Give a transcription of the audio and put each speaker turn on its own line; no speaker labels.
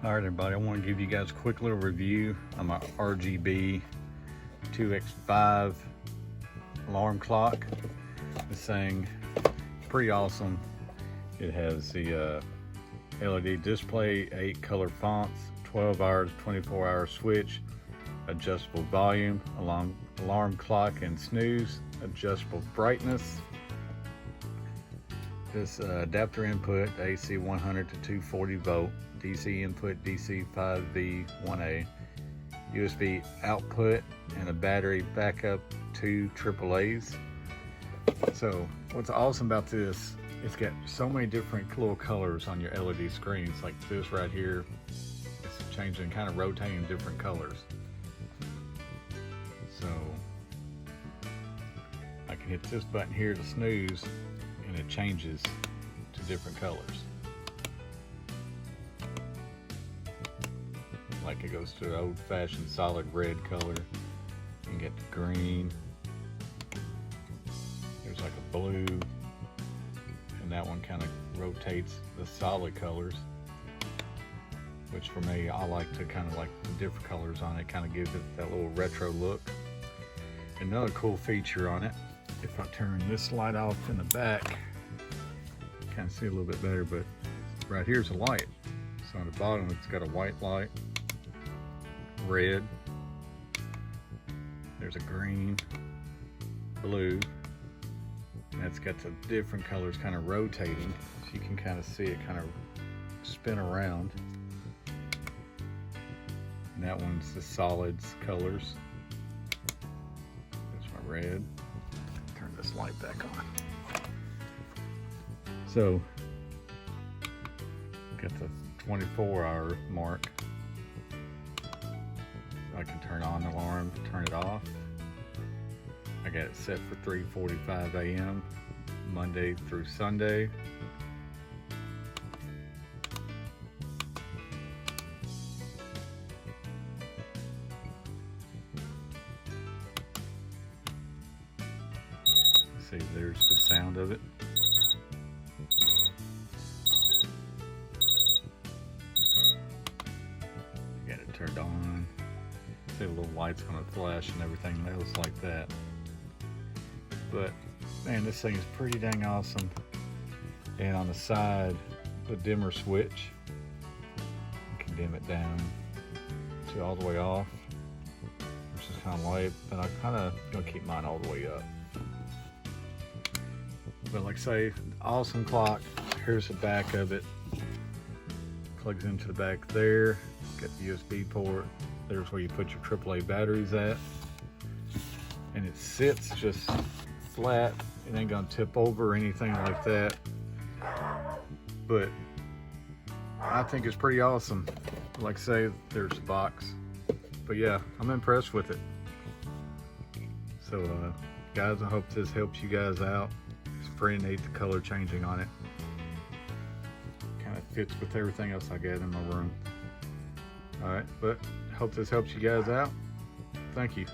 All right, everybody, I want to give you guys a quick little review on my RGB TX-5 alarm clock. This thing is pretty awesome. It has the LED display, 8 color fonts, 12 hours, 24-hour switch, adjustable volume, alarm clock and snooze, adjustable brightness. This adapter input, AC 100 to 240 volt, DC input, DC 5V 1A, USB output, and a battery backup, 2 AAAs. So what's awesome about this, it's got so many different little colors on your LED screens. Like this right here, it's changing, kind of rotating different colors. So I can hit this button here to snooze, and it changes to different colors. Like it goes to an old-fashioned solid red color. You can get the green. There's like a blue, and that one kind of rotates the solid colors, which for me, I like to kind of like the different colors on it. Kind of gives it that little retro look. Another cool feature on it, if I turn this light off in the back, kind of see a little bit better, but right here's a light. So on the bottom, it's got a white light, red, there's a green, blue, and it's got the different colors kind of rotating, so you can kind of see it kind of spin around. And that one's the solids colors. There's my red. Turn this light back on. So, got the 24-hour mark. I can turn on the alarm, turn it off. I got it set for 3:45 a.m. Monday through Sunday. See, there's the sound of it. Got it turned on. See, the little light's gonna flash and everything else like that. But man, this thing is pretty dang awesome. And on the side, the dimmer switch. You can dim it down to all the way off, which is kind of light, but I kind of gonna keep mine all the way up. But like I say, awesome clock. Here's the back of it. Plugs into the back there. Got the USB port. There's where you put your AAA batteries at. And it sits just flat. It ain't gonna tip over or anything like that. But I think it's pretty awesome. Like I say, there's the box. But yeah, I'm impressed with it. So guys, I hope this helps you guys out. It's pretty neat, the color changing on it. Kind of fits with everything else I got in my room. All right, but hope this helps you guys out. Thank you.